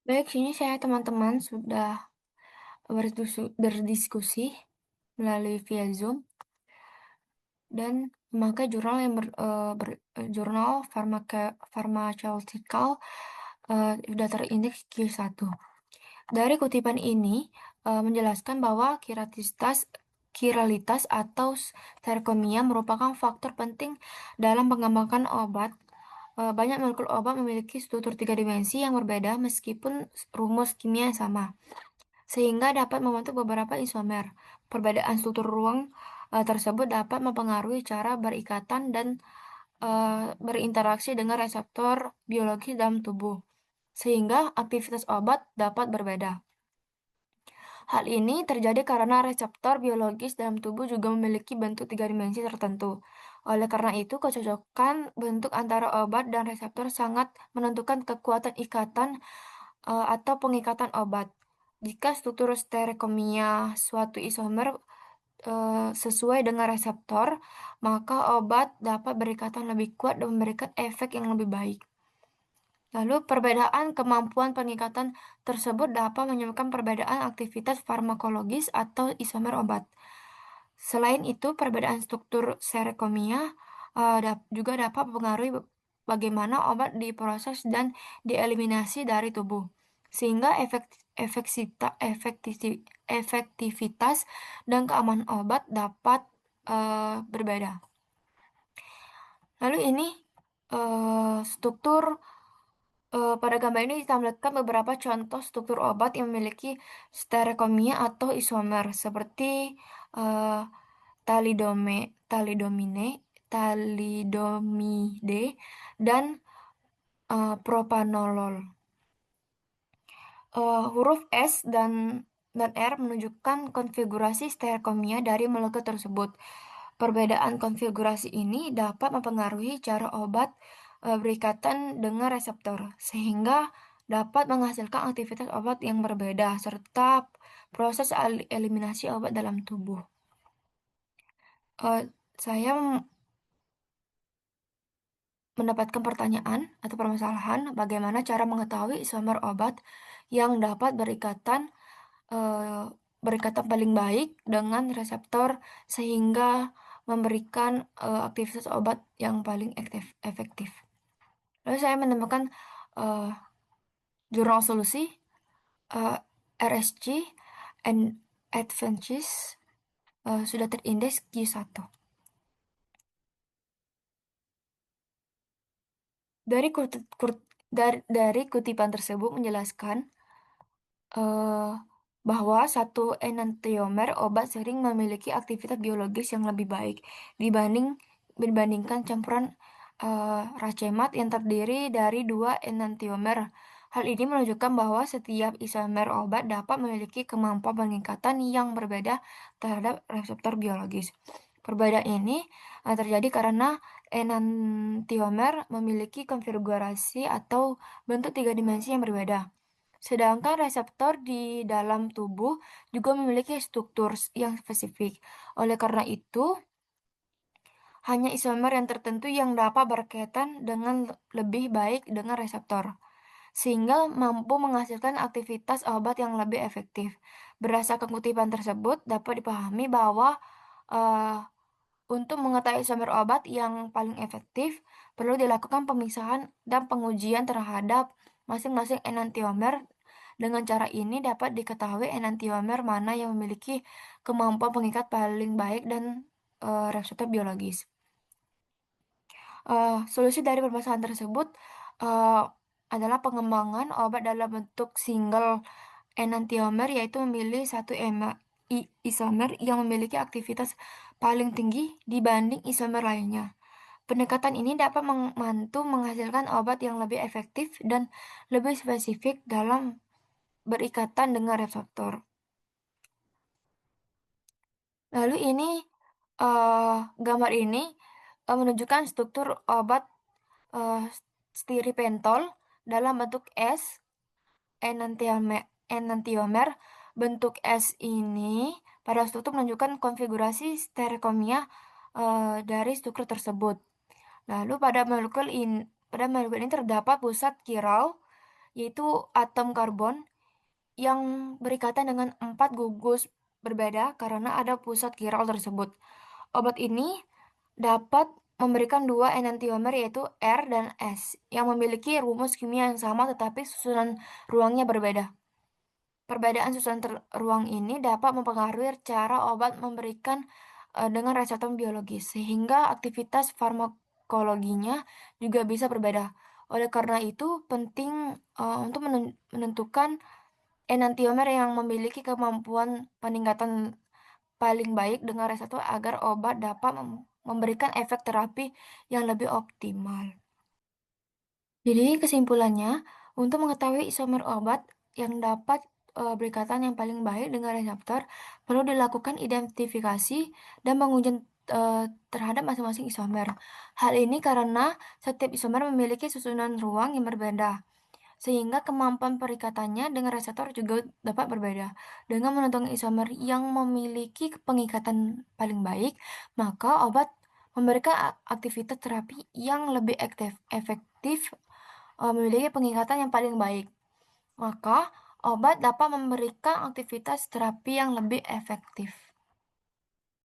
Baik, sini saya teman-teman sudah berdiskusi melalui via Zoom dan memakai jurnal jurnal pharmaceutical sudah terindeks Q1. Dari kutipan ini menjelaskan bahwa kiralitas atau sterkomia merupakan faktor penting dalam pengembangan obat. Banyak molekul obat memiliki struktur tiga dimensi yang berbeda meskipun rumus kimia yang sama, sehingga dapat membentuk beberapa isomer. Perbedaan struktur ruang tersebut dapat mempengaruhi cara berikatan dan berinteraksi dengan reseptor biologis dalam tubuh, sehingga aktivitas obat dapat berbeda. Hal ini terjadi karena reseptor biologis dalam tubuh juga memiliki bentuk tiga dimensi tertentu. Oleh karena itu, kecocokan bentuk antara obat dan reseptor sangat menentukan kekuatan ikatan atau pengikatan obat. Jika struktur stereokomia suatu isomer sesuai dengan reseptor, maka obat dapat berikatan lebih kuat dan memberikan efek yang lebih baik. Lalu, perbedaan kemampuan pengikatan tersebut dapat menyebabkan perbedaan aktivitas farmakologis atau isomer obat. Selain itu, perbedaan struktur serokomia juga dapat mempengaruhi bagaimana obat diproses dan dieliminasi dari tubuh, sehingga efektivitas dan keamanan obat dapat berbeda. Lalu ini struktur pada gambar ini ditampilkan beberapa contoh struktur obat yang memiliki stereokomia atau isomer seperti eh, talidomide, talidomide, dan propanolol. Huruf S dan R menunjukkan konfigurasi stereokomia dari molekul tersebut. Perbedaan konfigurasi ini dapat mempengaruhi cara obat berikatan dengan reseptor, sehingga dapat menghasilkan aktivitas obat yang berbeda, serta proses eliminasi obat dalam tubuh. Eh, saya mendapatkan pertanyaan atau permasalahan bagaimana cara mengetahui isomer obat yang dapat eh, berikatan paling baik dengan reseptor sehingga memberikan aktivitas obat yang paling efektif. Lalu saya menemukan eh, jurnal solusi eh, RSG and Advances sudah terindeks Q1. Dari kutipan tersebut menjelaskan eh, bahwa satu enantiomer obat sering memiliki aktivitas biologis yang lebih baik dibandingkan campuran racemat yang terdiri dari dua enantiomer. Hal ini menunjukkan bahwa setiap isomer obat dapat memiliki kemampuan pengikatan yang berbeda terhadap reseptor biologis. Perbedaan ini terjadi karena enantiomer memiliki konfigurasi atau bentuk tiga dimensi yang berbeda. Sedangkan reseptor di dalam tubuh juga memiliki struktur yang spesifik. Oleh karena itu, hanya isomer yang tertentu yang dapat berkaitan dengan lebih baik dengan reseptor, sehingga mampu menghasilkan aktivitas obat yang lebih efektif. Berdasarkan kutipan tersebut, dapat dipahami bahwa eh, untuk mengetahui isomer obat yang paling efektif, perlu dilakukan pemisahan dan pengujian terhadap masing-masing enantiomer. Dengan cara ini dapat diketahui enantiomer mana yang memiliki kemampuan pengikat paling baik dan reseptor biologis. Solusi dari permasalahan tersebut eh, adalah pengembangan obat dalam bentuk single enantiomer, yaitu memilih satu isomer yang memiliki aktivitas paling tinggi dibanding isomer lainnya. Pendekatan ini dapat membantu menghasilkan obat yang lebih efektif dan lebih spesifik dalam berikatan dengan reseptor. Lalu ini gambar ini menunjukkan struktur obat eh, stiripentol dalam bentuk S enantiomer. Bentuk S ini pada struktur menunjukkan konfigurasi stereokomia dari struktur tersebut. Lalu pada molekul ini terdapat pusat kiral yaitu atom karbon yang berikatan dengan 4 gugus berbeda karena ada pusat chiral tersebut. Obat ini dapat memberikan dua enantiomer yaitu R dan S yang memiliki rumus kimia yang sama tetapi susunan ruangnya berbeda. Perbedaan susunan ruang ini dapat mempengaruhi cara obat memberikan dengan reseptor biologis, sehingga aktivitas farmakologinya juga bisa berbeda. Oleh karena itu, penting untuk menentukan enantiomer yang memiliki kemampuan peningkatan paling baik dengan reseptor agar obat dapat memberikan efek terapi yang lebih optimal. Jadi kesimpulannya, untuk mengetahui isomer obat yang dapat berikatan yang paling baik dengan reseptor, perlu dilakukan identifikasi dan pengujian terhadap masing-masing isomer. Hal ini karena setiap isomer memiliki susunan ruang yang berbeda, sehingga kemampuan perikatannya dengan reseptor juga dapat berbeda. Dengan menentukan isomer yang memiliki pengikatan paling baik, maka obat memberikan aktivitas terapi yang lebih efektif, memiliki pengikatan yang paling baik. Maka, obat dapat memberikan aktivitas terapi yang lebih efektif.